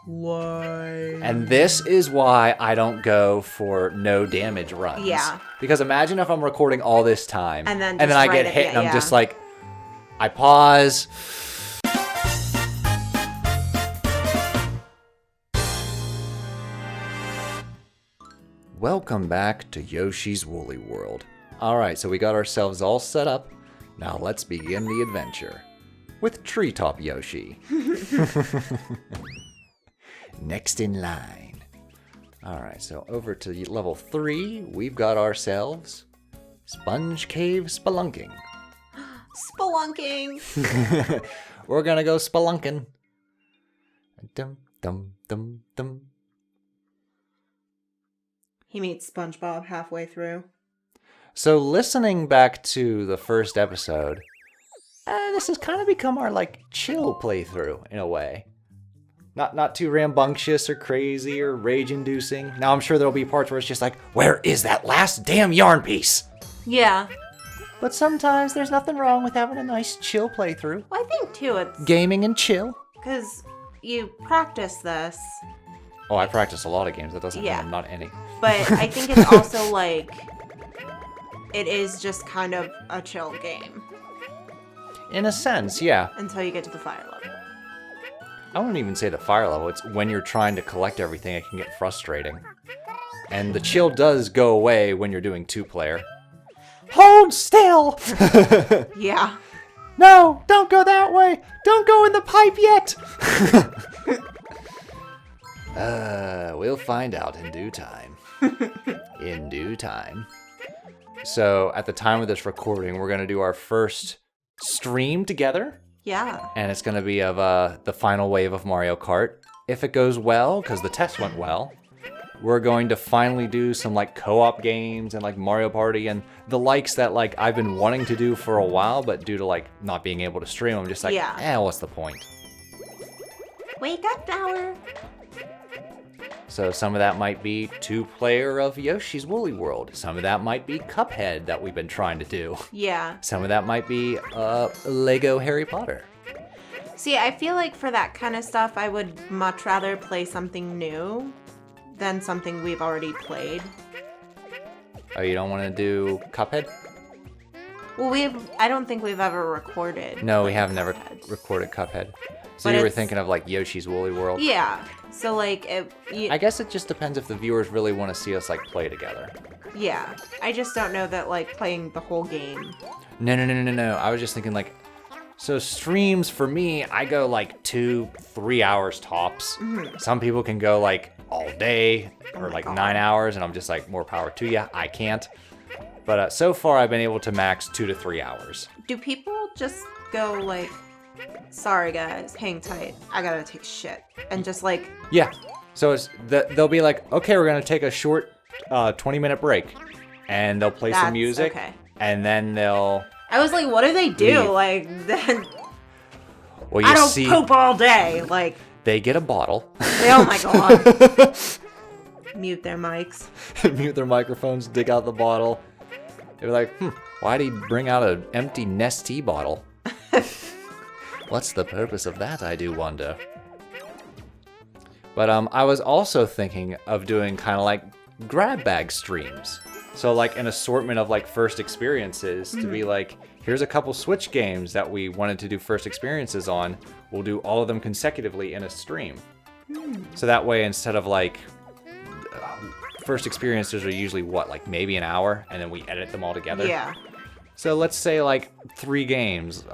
Why? And this is why I don't go for no damage runs. Yeah. Because imagine if I'm recording all this time. And then I get hit and I'm just like, I pause. Welcome back to Yoshi's Woolly World. Alright, so we got ourselves all set up. Now let's begin the adventure. With Treetop Yoshi. Next in line. Alright, so over to level 3, we've got ourselves Sponge Cave Spelunking. Spelunking! We're gonna go spelunking. Dum, dum, dum, dum. He meets SpongeBob halfway through. So listening back to the first episode, this has kind of become our chill playthrough in a way. Not too rambunctious or crazy or rage-inducing. Now I'm sure there'll be parts where it's just like, where is that last damn yarn piece? Yeah. But sometimes there's nothing wrong with having a nice chill playthrough. Well, I think too it's Gaming and chill. because you practice this. Oh, I practice a lot of games. That doesn't mean I'm not any. But I think it's also it is just kind of a chill game. In a sense, yeah. Until you get to the fire level. I wouldn't even say the fire level. It's when you're trying to collect everything, it can get frustrating. And the chill does go away when you're doing 2-player. Hold still! Yeah. No, don't go that way! Don't go in the pipe yet! We'll find out in due time. In due time. So, at the time of this recording, we're going to do our first stream together. Yeah. And it's going to be of the final wave of Mario Kart. If it goes well, because the test went well, we're going to finally do some co-op games and Mario Party and the likes that I've been wanting to do for a while, but due to not being able to stream, I'm just what's the point? Wake up, Dower. So some of that might be 2-player of Yoshi's Woolly World. Some of that might be Cuphead that we've been trying to do. Yeah. Some of that might be Lego Harry Potter. See, I feel like for that kind of stuff, I would much rather play something new than something we've already played. Oh, you don't want to do Cuphead? Well, I don't think we've ever recorded. No, we have never recorded Cuphead. So you were thinking of Yoshi's Woolly World? Yeah. So I guess it just depends if the viewers really want to see us play together. Yeah. I just don't know that playing the whole game. No. I was just thinking so streams for me, I go 2-3 hours tops. Mm-hmm. Some people can go all day or 9 hours, and I'm just more power to you. I can't. But so far I've been able to max 2 to 3 hours. Do people just go sorry guys, hang tight, I gotta take shit, and just Yeah. So they'll be okay, we're gonna take a short 20-minute break, and they'll play some music, okay. And then they'll. I was what do they do? Then. Well, I don't poop all day. They get a bottle. Oh my god. Mute their mics. Mute their microphones. Dig out the bottle. They're why'd he bring out an empty Nestea bottle? What's the purpose of that, I do wonder. But I was also thinking of doing kind of grab bag streams. So an assortment of first experiences to be here's a couple Switch games that we wanted to do first experiences on. We'll do all of them consecutively in a stream. So that way, instead of first experiences are usually maybe an hour, and then we edit them all together. Yeah. So let's say 3 games.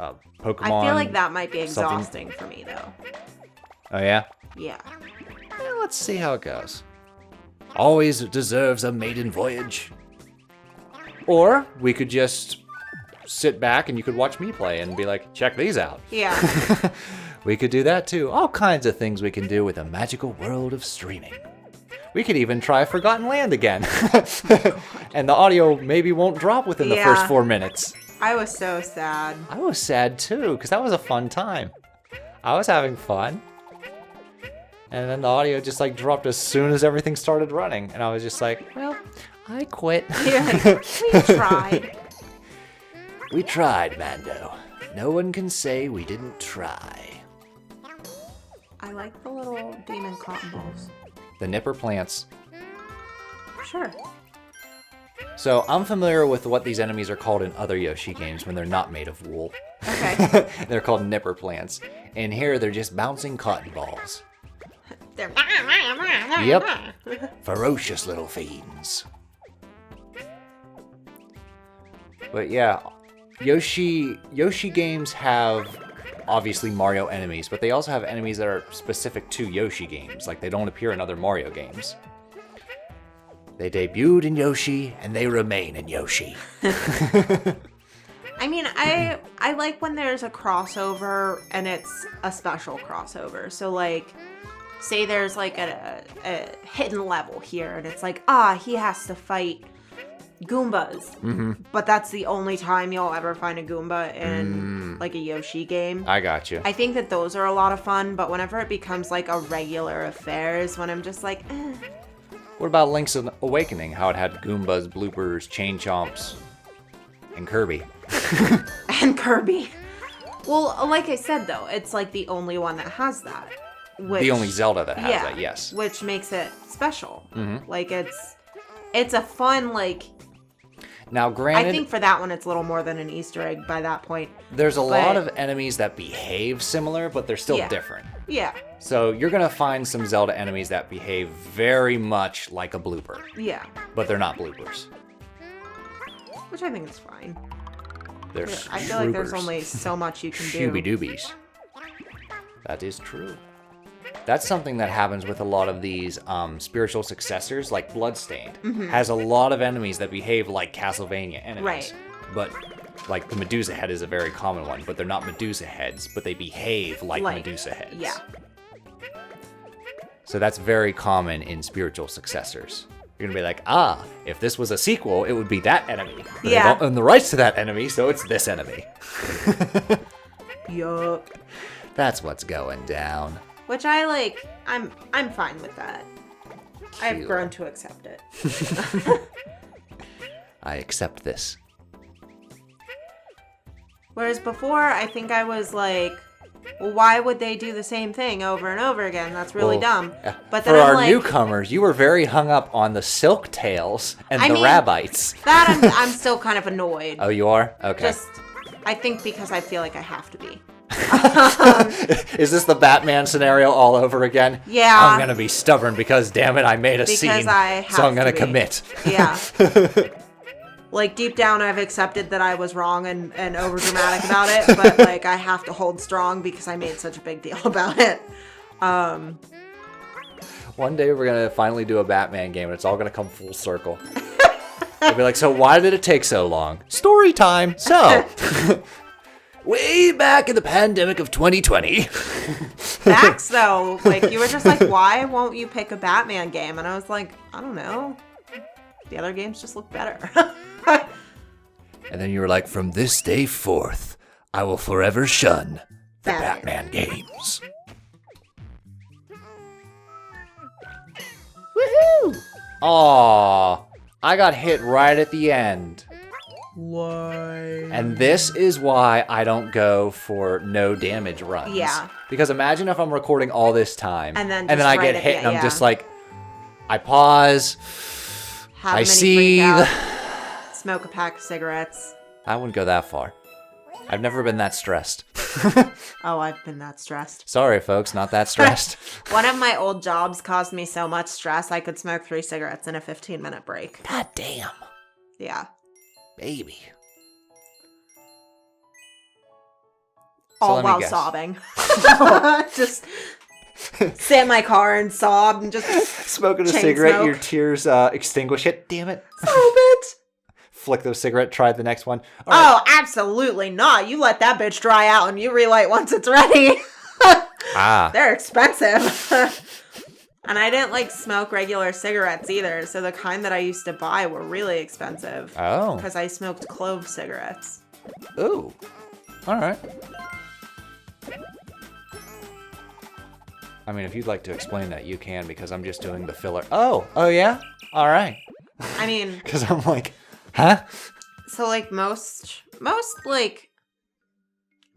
Pokemon. I feel that might be exhausting for me though. Oh yeah? Yeah. Let's see how it goes. Always deserves a maiden voyage. Or we could just sit back and you could watch me play and be check these out. Yeah. We could do that too. All kinds of things we can do with a magical world of streaming. We could even try Forgotten Land again. And the audio maybe won't drop within the first 4 minutes. I was so sad. I was sad too, because that was a fun time. I was having fun. And then the audio just dropped as soon as everything started running. And I was just well, I quit. Yeah, we tried. We tried, Mando. No one can say we didn't try. I like the little demon cotton balls? The nipper plants. Sure. So I'm familiar with what these enemies are called in other Yoshi games when they're not made of wool. Okay. They're called nipper plants. And here they're just bouncing cotton balls. They're... Yep. Ferocious little fiends. But yeah, Yoshi games have obviously Mario enemies, but they also have enemies that are specific to Yoshi games. Like they don't appear in other Mario games. They debuted in Yoshi, and they remain in Yoshi. I mean, I like when there's a crossover, and it's a special crossover. So, like, say there's, like, a hidden level here, and it's like, he has to fight Goombas. Mm-hmm. But that's the only time you'll ever find a Goomba in, like, a Yoshi game. I got you. I think that those are a lot of fun, but whenever it becomes, like, a regular affair is when I'm just like, What about Link's Awakening? How it had Goombas, Bloopers, Chain Chomps, and Kirby. And Kirby. Well, like I said, though, it's like the only one that has that. The only Zelda that has that, yes. Which makes it special. Mm-hmm. Like, it's a fun, like... Now, granted... I think for that one, it's a little more than an Easter egg by that point. There's a lot of enemies that behave similar, but they're still different. Yeah. So you're going to find some Zelda enemies that behave very much like a blooper. Yeah. But they're not bloopers. Which I think is fine. They're I feel like there's only so much you can do. Shooby-doobies. That is true. That's something that happens with a lot of these spiritual successors, like Bloodstained. Mm-hmm. Has a lot of enemies that behave like Castlevania enemies. Right. But, like, the Medusa head is a very common one, but they're not Medusa heads, but they behave like Medusa heads. Yeah. So that's very common in spiritual successors. You're going to be like, if this was a sequel, it would be that enemy. But they don't own the rights to that enemy, so it's this enemy. Yup. That's what's going down. Which I like. I'm fine with that. Cute. I've grown to accept it. I accept this. Whereas before, I think I was like, well, why would they do the same thing over and over again? That's really dumb. But then for I'm our like, newcomers, you were very hung up on the silk tails and the rabbites. That I'm still kind of annoyed. Oh, you are? Okay. I think because I feel like I have to be. Is this the Batman scenario all over again? Yeah. I'm going to be stubborn because, damn it, I made a scene. So I'm going to commit. Yeah. Like, deep down, I've accepted that I was wrong and overdramatic about it, but, like, I have to hold strong because I made such a big deal about it. One day we're going to finally do a Batman game, and it's all going to come full circle. I'll be like, so why did it take so long? Story time. So, way back in the pandemic of 2020. Facts, though. Like, you were just like, why won't you pick a Batman game? And I was like, I don't know. The other games just look better. And then you were like, from this day forth, I will forever shun the Batman games. Woohoo! Aww, I got hit right at the end. Why? And this is why I don't go for no damage runs. Yeah. Because imagine if I'm recording all this time, and then I get hit, and I'm just like, I pause, I see, smoke a pack of cigarettes. I wouldn't go that far. I've never been that stressed. Oh, I've been that stressed. Sorry, folks, not that stressed. One of my old jobs caused me so much stress, I could smoke 3 cigarettes in a 15-minute break. God damn. Yeah. Baby. All while sobbing. Just sit in my car and sob and just smoking a cigarette, your tears extinguish it. Damn it. Stop it. Flick the cigarette, try the next one. All right. Absolutely not. You let that bitch dry out and you relight once it's ready. They're expensive. And I didn't like smoke regular cigarettes either. So the kind that I used to buy were really expensive. Oh. Because I smoked clove cigarettes. Ooh. All right. I mean, if you'd like to explain that, you can, because I'm just doing the filler. Oh yeah? All right. I mean... Because I'm like, huh? So, like, most like,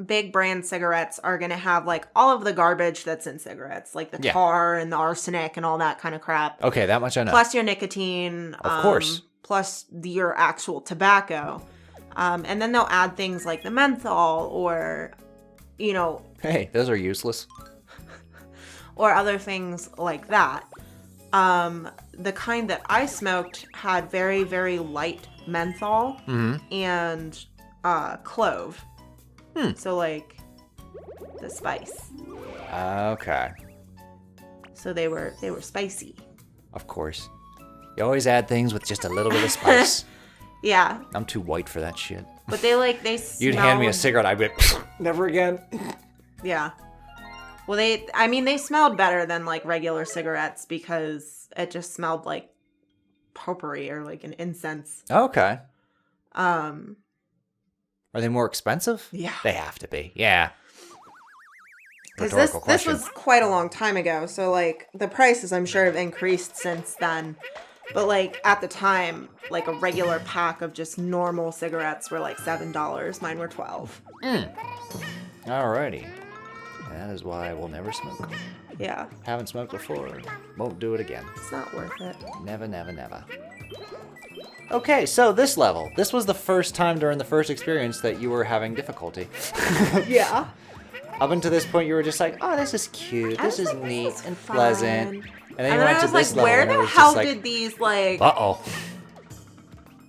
big brand cigarettes are going to have like all of the garbage that's in cigarettes, like the tar and the arsenic and all that kind of crap. Okay, that much I know. Plus your nicotine. Of course. Plus your actual tobacco. And then they'll add things like the menthol or, you know. Hey, those are useless. Or other things like that. The kind that I smoked had very, very light menthol and clove. So like the spice. Okay. So they were spicy. Of course. You always add things with just a little bit of spice. Yeah. I'm too white for that shit. But they smelled... You'd hand me a cigarette, I'd be never again. Yeah. Well, they smelled better than like regular cigarettes because it just smelled like potpourri or like an incense. Okay. Are they more expensive? Yeah. They have to be. Yeah. Because this was quite a long time ago, so like the prices I'm sure have increased since then. But like at the time, like a regular pack of just normal cigarettes were like $7. Mine were $12. Alrighty. That is why I will never smoke. Yeah. Haven't smoked before. Won't do it again. It's not worth it. Never, never, never. Okay, so this level. This was the first time during the first experience that you were having difficulty. Yeah. Up until this point, you were just like, oh, this is cute. This is neat and fun. pleasant. And then you I went was to this like, level, where and it the was hell just like, did these like uh-oh.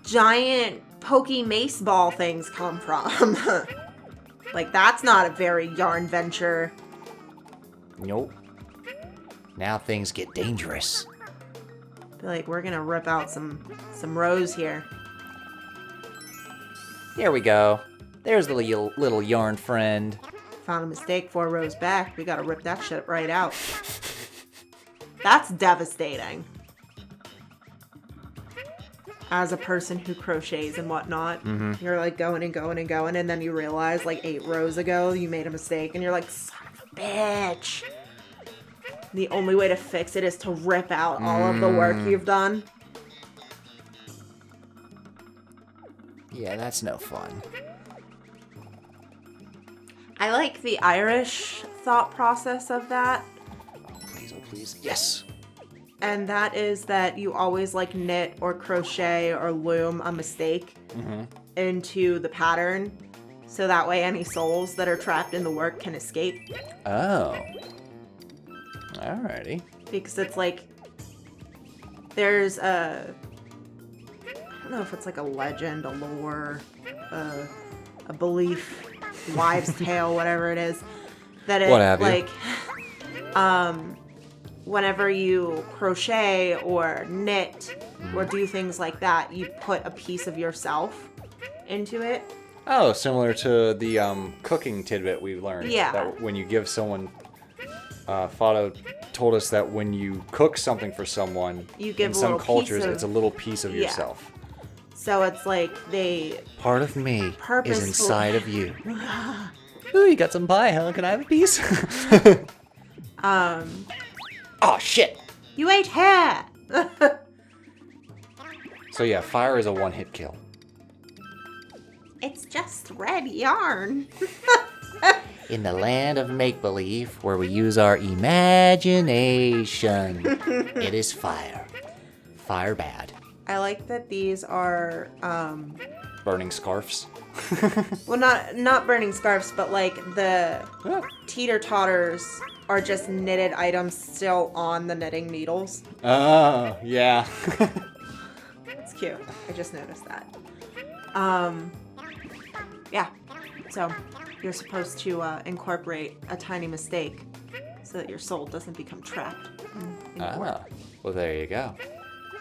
giant pokey mace ball things come from? Like, that's not a very yarn venture. Nope. Now things get dangerous. Feel like we're gonna rip out some rows here. There we go. There's the little yarn friend. Found a mistake 4 rows back. We gotta rip that shit right out. That's devastating. As a person who crochets and whatnot, you're like going and going and going, and then you realize like 8 rows ago you made a mistake, and you're like, son of a bitch. The only way to fix it is to rip out all of the work you've done. Yeah, that's no fun. I like the Irish thought process of that. Please, oh please. Yes. And that is that you always like knit or crochet or loom a mistake into the pattern. So that way any souls that are trapped in the work can escape. Oh. Alrighty. Because it's like, there's a, I don't know if it's like a legend, a lore, a belief, wives' tale, whatever it is, that it like, whenever you crochet or knit or do things like that, you put a piece of yourself into it. Oh, similar to the cooking tidbit we learned. Yeah. That when you give someone, Fado told us that when you cook something for someone, you give in some cultures, piece of, it's a little piece of yourself. So it's like they... Part of me is inside of you. Ooh, you got some pie, huh? Can I have a piece? Oh, shit! You ate hair! So yeah, fire is a one-hit kill. It's just red yarn. In the land of make-believe, where we use our imagination, it is fire. Fire bad. I like that these are, Burning scarfs. well, not burning scarves, but like the teeter-totters are just knitted items still on the knitting needles. Oh, yeah. It's cute. I just noticed that. Yeah. So you're supposed to incorporate a tiny mistake so that your soul doesn't become trapped in your work. Well, there you go.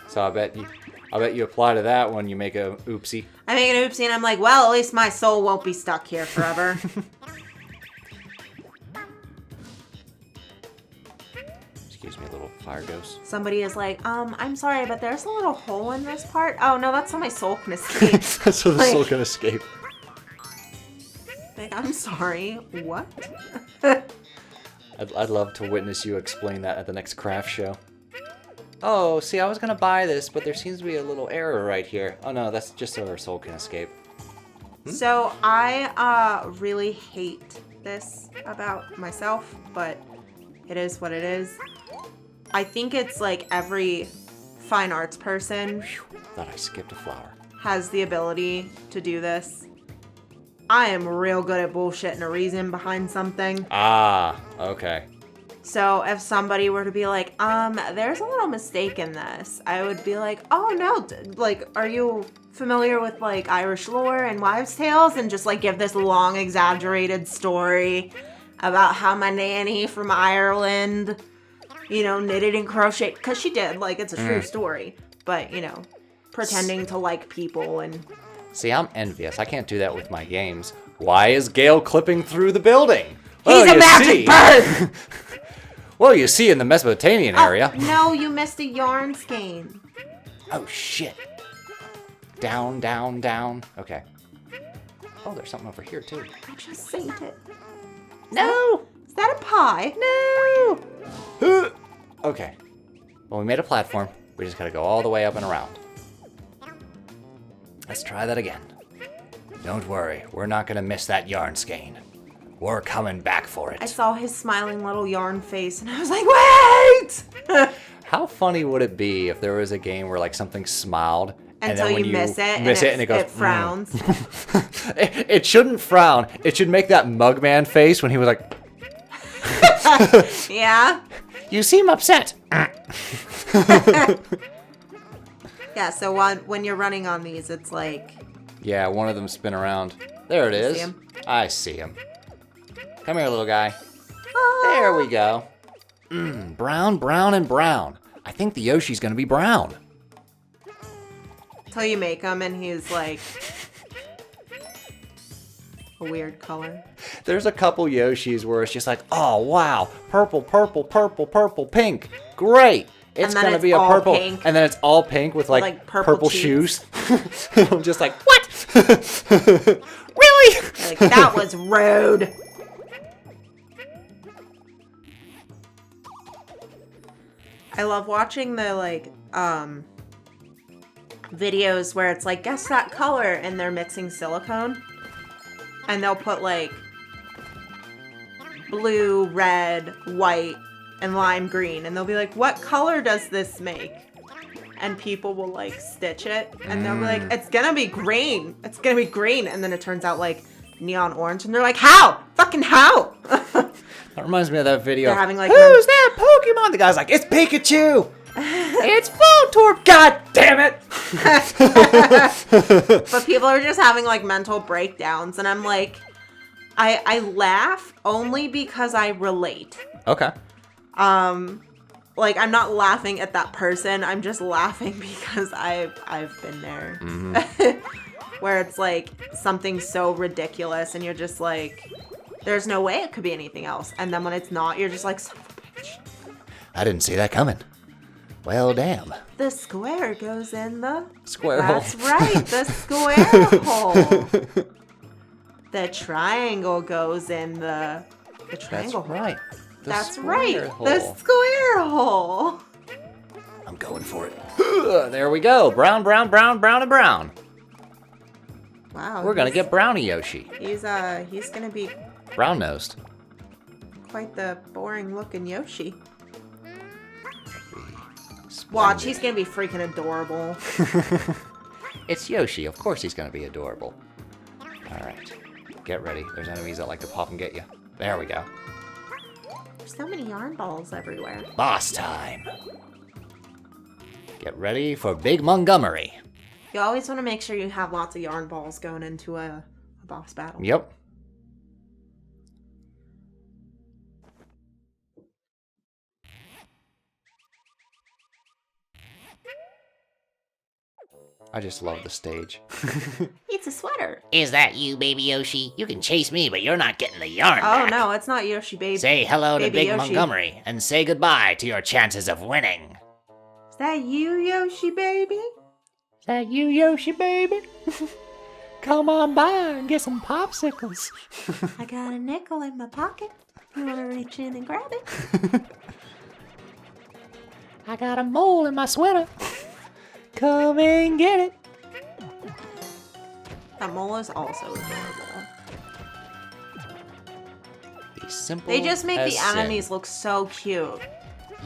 So I bet you apply to that when you make a oopsie. I make an oopsie and I'm like, well, at least my soul won't be stuck here forever. Excuse me, little fire ghost. Somebody is like, I'm sorry, but there's a little hole in this part. Oh, no, that's so my soul can escape. So the soul can escape. Like, I'm sorry, what? I'd love to witness you explain that at the next craft show. Oh, see, I was gonna buy this, but there seems to be a little error right here. Oh no, that's just so our soul can escape. So I really hate this about myself, but it is what it is. I think it's like every fine arts person Thought I skipped a flower. has the ability to do this. I am real good at bullshitting a reason behind something. Ah, okay. So if somebody were to be like, there's a little mistake in this, I would be like, oh no, like, are you familiar with like Irish lore and wives' tales? And just like give this long exaggerated story about how my nanny from Ireland, knitted and crocheted, because she did, like, it's a true story, but, pretending to like people and... See, I'm envious. I can't do that with my games. Why is Gale clipping through the building? He's a magic bird! Well, you see in the Mesopotamian area. No, you missed a yarn skein. Oh, shit. Down, down, down. Okay. Oh, there's something over here, too. I just saved it. No! Is that a pie? No! Okay. Well, we made a platform. We just gotta go all the way up and around. Let's try that again. Don't worry. We're not gonna miss that yarn skein. We're coming back for it. I saw his smiling little yarn face and I was like, wait! How funny would it be if there was a game where like something smiled Until and then when you miss it and it goes, it frowns. It shouldn't frown. It should make that Mugman face when he was like, Yeah? you seem upset. Yeah, so when you're running on these, it's like... Yeah, one of them spin around. There it is. See him? I see him. Come here, little guy. Ah. There we go. Brown, brown, and brown. I think the Yoshi's gonna be brown. Till you make him and he's like... a weird color. There's a couple Yoshis where it's just like, oh, wow. Purple, purple, purple, purple, pink. Great. It's then gonna it's be a all purple. pink. And then it's all pink with like purple cheeks. shoes. I'm just like, what? Really? Like, that was rude. I love watching the, like, videos where it's like, guess that color, and they're mixing silicone. And they'll put, like, blue, red, white, and lime green. And they'll be like, what color does this make? And people will, like, stitch it. And they'll be like, it's gonna be green. It's gonna be green. And then it turns out, like, neon orange. And they're like, how? Fucking how? That reminds me of that video. They're having, like, who's that Pokemon? The guy's like, it's Pikachu. It's Voltorb. God damn it. But people are just having, like, mental breakdowns. And I'm like, I laugh only because I relate. Okay. Like, I'm not laughing at that person. I'm just laughing because I've been there. Where it's, like, something so ridiculous and you're just like, there's no way it could be anything else. And then when it's not, you're just like, son of a bitch. I didn't see that coming. Well, damn. The square goes in the... Square hole. That's right, the square hole. The triangle goes in the triangle hole. Right. That's right, Hole. the square hole. I'm going for it. There we go. Brown, brown, brown, brown, and brown. Wow. We're gonna get Brownie Yoshi. He's gonna be Brown nosed. quite the boring looking Yoshi. Watch, he's gonna be freaking adorable. It's Yoshi. Of course he's gonna be adorable. Alright. Get ready. There's enemies that like to pop and get you. There we go. There's so many yarn balls everywhere. Boss time. Get ready for Big Montgomery. You always want to make sure you have lots of yarn balls going into a boss battle. Yep. I just love the stage. It's a sweater. Is that you, Baby Yoshi? You can chase me, but you're not getting the yarn Oh back. no, it's not Yoshi, baby. Say hello to Baby Big Yoshi. Montgomery and say goodbye to your chances of winning. Is that you, Yoshi, baby? Is that you, Yoshi, baby? Come on by and get some popsicles. I got a nickel in my pocket. You want to reach in and grab it? I got a mole in my sweater. Come and get it. That mole is also adorable. Be simple. They just make as the sin. enemies look so cute.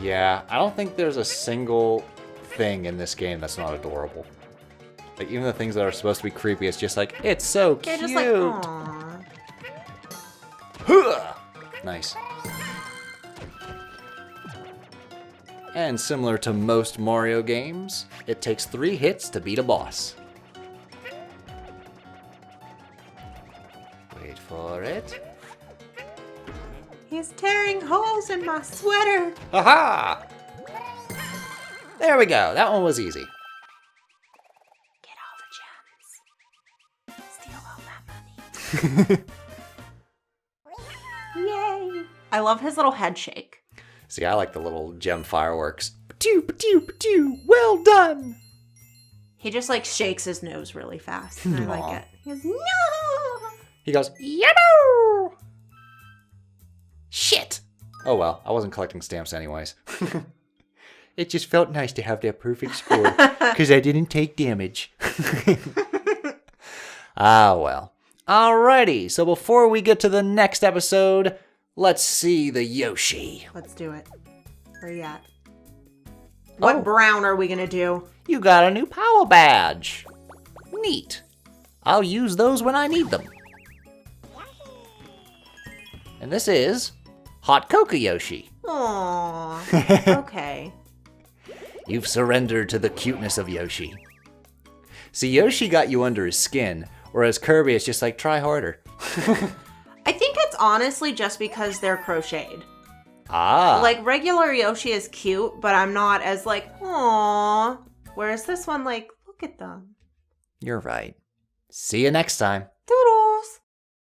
Yeah, I don't think there's a single thing in this game that's not adorable. Like, even the things that are supposed to be creepy, it's just like, it's so They're cute. just like, aww. Huh! Nice. And similar to most Mario games, it takes 3 hits to beat a boss. Wait for it. He's tearing holes in my sweater. Haha! There we go. That one was easy. Get all the gems. Steal all that money. Yay! I love his little head shake. See, I like the little gem fireworks. Patoo, patoo, patoo. Well done! He just like shakes his nose really fast. And I Aw. like it. He goes, no! He goes, Yaboo! Shit! Oh well, I wasn't collecting stamps anyways. It just felt nice to have that perfect score, because I didn't take damage. Ah well. Alrighty, so before we get to the next episode, let's see the Yoshi. Let's do it. Where you at? What brown are we gonna do? You got a new power badge. Neat. I'll use those when I need them. And this is Hot Cocoa Yoshi. Aww. Okay. You've surrendered to the cuteness of Yoshi. See, Yoshi got you under his skin, whereas Kirby is just like, try harder. I think it's honestly just because they're crocheted. Ah. Like, regular Yoshi is cute, but I'm not as like, aww. Whereas this one, like, look at them. You're right. See you next time. Doodle!